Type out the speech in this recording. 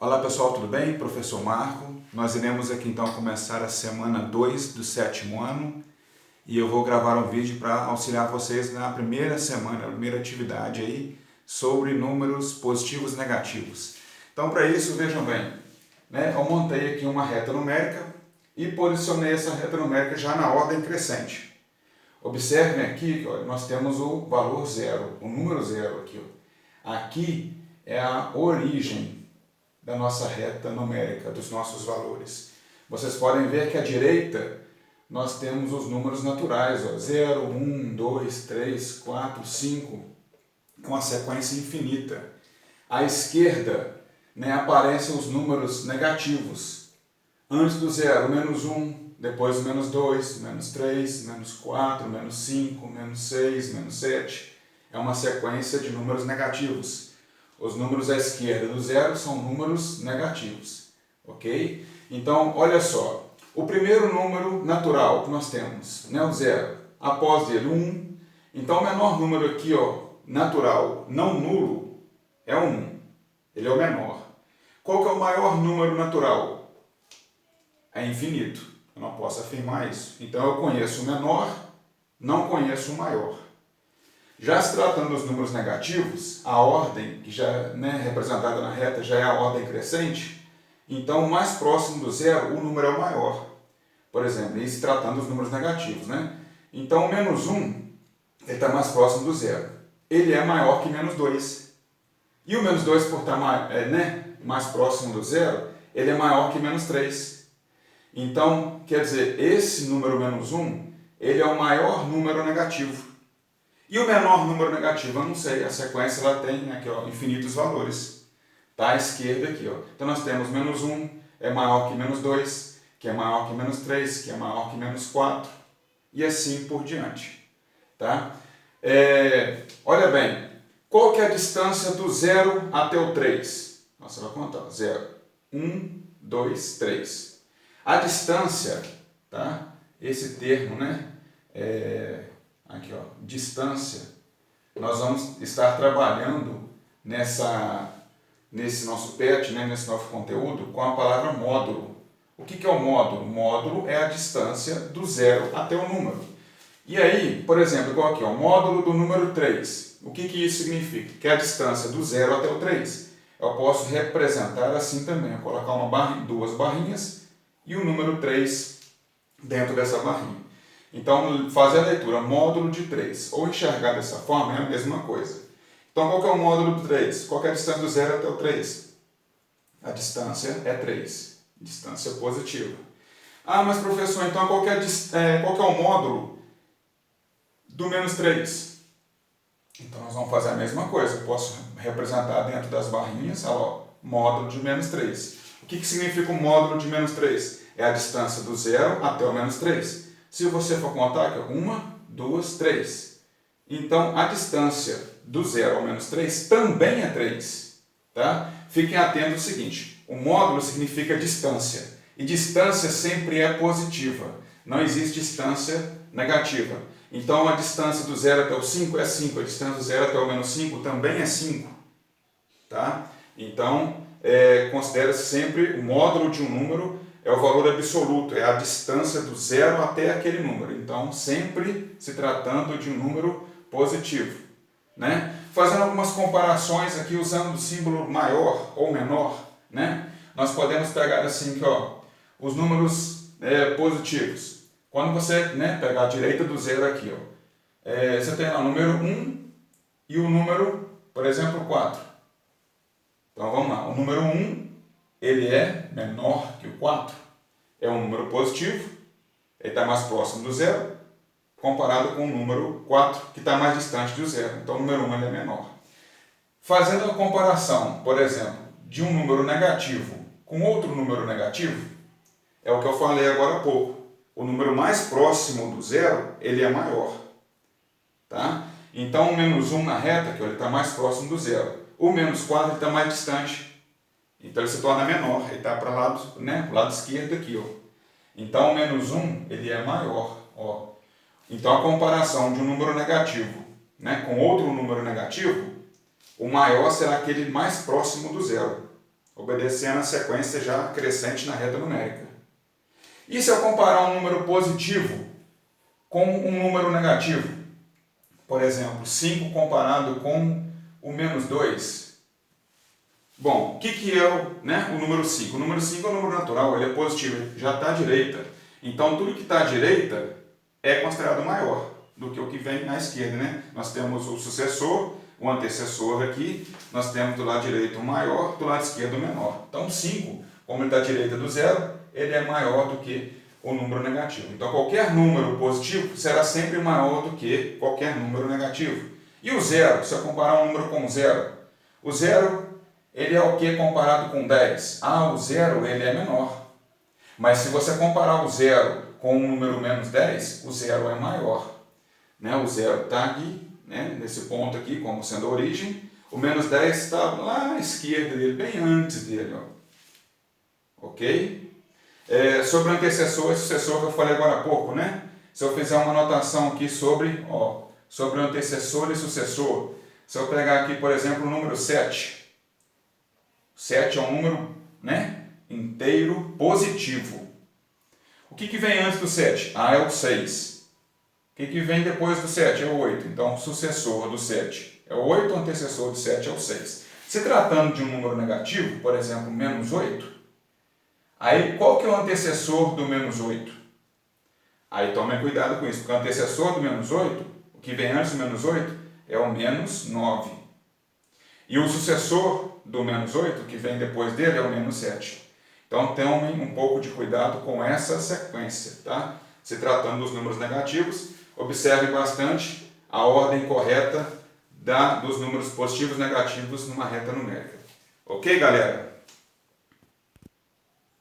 Olá pessoal, tudo bem? Professor Marco. Nós iremos aqui então começar a semana 2 do 7º ano e eu vou gravar um vídeo para auxiliar vocês na primeira semana, a primeira atividade aí sobre números positivos e negativos. Então para isso, vejam bem, eu montei aqui uma reta numérica e posicionei essa reta numérica já na ordem crescente. Observem aqui que nós temos o valor zero, o número zero aqui. Aqui é a origem da nossa reta numérica, dos nossos valores. Vocês podem ver que à direita nós temos os números naturais, 0, 1, 2, 3, 4, 5, uma sequência infinita. À esquerda aparecem os números negativos. Antes do zero, menos 1, depois o menos 2, menos 3, menos 4, menos 5, menos 6, menos 7. É uma sequência de números negativos. Os números à esquerda do zero são números negativos, ok? Então, olha só, o primeiro número natural que nós temos, o zero, após ele 1, então o menor número aqui, natural, não nulo, é o 1, ele é o menor. Qual que é o maior número natural? É infinito, eu não posso afirmar isso. Então eu conheço o menor, não conheço o maior. Já se tratando dos números negativos, a ordem que já é representada na reta já é a ordem crescente, então o mais próximo do zero, o número é o maior. Por exemplo, e se tratando dos números negativos, Então o menos 1, ele está mais próximo do zero. Ele é maior que menos 2. E o menos 2, por estar mais próximo do zero, ele é maior que menos 3. Então, quer dizer, esse número menos 1, ele é o maior número negativo. E o menor número negativo, eu não sei, a sequência ela tem aqui, infinitos valores. Está à esquerda aqui. Então nós temos menos 1 é maior que menos 2, que é maior que menos 3, que é maior que menos 4, e assim por diante. Tá? Olha bem, qual que é a distância do 0 até o 3? Você vai contar, 0, 1, 2, 3. A distância, tá? Esse termo, aqui, distância, nós vamos estar trabalhando nesse nosso PET, nesse nosso conteúdo, com a palavra módulo. O que é o módulo? O módulo é a distância do zero até o número. E aí, por exemplo, igual aqui, o módulo do número 3. O que isso significa? Que é a distância do 0 até o 3. Eu posso representar assim também, eu colocar duas barrinhas e o número 3 dentro dessa barrinha. Então, fazer a leitura módulo de 3, ou enxergar dessa forma, é a mesma coisa. Então, qual que é o módulo do 3? Qual que é a distância do 0 até o 3? A distância é 3, distância positiva. Ah, mas professor, então qual que é o módulo do menos 3? Então, nós vamos fazer a mesma coisa. Eu posso representar dentro das barrinhas, módulo de menos 3. O que significa o módulo de menos 3? É a distância do 0 até o menos 3. Se você for contar aqui, 1, 2, 3. Então, a distância do 0 ao menos 3 também é 3. Tá? Fiquem atentos ao seguinte, o módulo significa distância. E distância sempre é positiva. Não existe distância negativa. Então, a distância do 0 até o 5 é 5. A distância do 0 até o menos 5 também é 5. Tá? Então, considera-se sempre o módulo de um número é o valor absoluto, é a distância do zero até aquele número. Então, sempre se tratando de um número positivo. Fazendo algumas comparações aqui, usando o símbolo maior ou menor, nós podemos pegar assim, aqui, os números positivos. Quando você pegar a direita do zero aqui, você tem lá o número 1 e o número, por exemplo, 4. Então, vamos lá. O número 1, ele é menor que o 4. É um número positivo, ele está mais próximo do zero, comparado com o número 4, que está mais distante do zero. Então o número 1 ele é menor. Fazendo a comparação, por exemplo, de um número negativo com outro número negativo, é o que eu falei agora há pouco. O número mais próximo do zero, ele é maior. Tá? Então o menos 1 na reta, que ele está mais próximo do zero. O menos 4 está mais distante. Então ele se torna menor, ele está para o lado esquerdo aqui. Então o menos 1 ele é maior. Então a comparação de um número negativo com outro número negativo, o maior será aquele mais próximo do zero. obedecendo a sequência já crescente na reta numérica. E se eu comparar um número positivo com um número negativo? Por exemplo, 5 comparado com o menos 2. Bom, o que é o número 5? O número 5 é um número natural, ele é positivo, ele já está à direita. Então, tudo que está à direita é considerado maior do que o que vem à esquerda, né? Nós temos o sucessor, o antecessor aqui, nós temos do lado direito o maior, do lado esquerdo o menor. Então 5, como ele está à direita do zero, ele é maior do que o número negativo. Então qualquer número positivo será sempre maior do que qualquer número negativo. E o zero, se eu comparar um número com o zero, ele é o que comparado com 10? O zero ele é menor. Mas se você comparar o zero com o número menos 10, o zero é maior. Né? O zero está aqui, né? Nesse ponto aqui, como sendo a origem. O menos 10 está lá à esquerda dele, bem antes dele. Ó. Ok? Sobre o antecessor e sucessor que eu falei agora há pouco, né? Se eu fizer uma anotação aqui sobre o antecessor e sucessor, se eu pegar aqui, por exemplo, o número 7. 7 é um número, né, inteiro positivo. O que vem antes do 7? É o 6. O que vem depois do 7? É o 8. Então, o sucessor do 7 é o 8, o antecessor do 7 é o 6. Se tratando de um número negativo, por exemplo, menos 8, aí qual que é o antecessor do menos 8? Aí tomem cuidado com isso, porque o antecessor do menos 8, o que vem antes do menos 8, é o menos 9. E o sucessor do menos 8, que vem depois dele, é o menos 7. Então, tomem um pouco de cuidado com essa sequência, tá? Se tratando dos números negativos, observe bastante a ordem correta dos números positivos e negativos numa reta numérica. Ok, galera?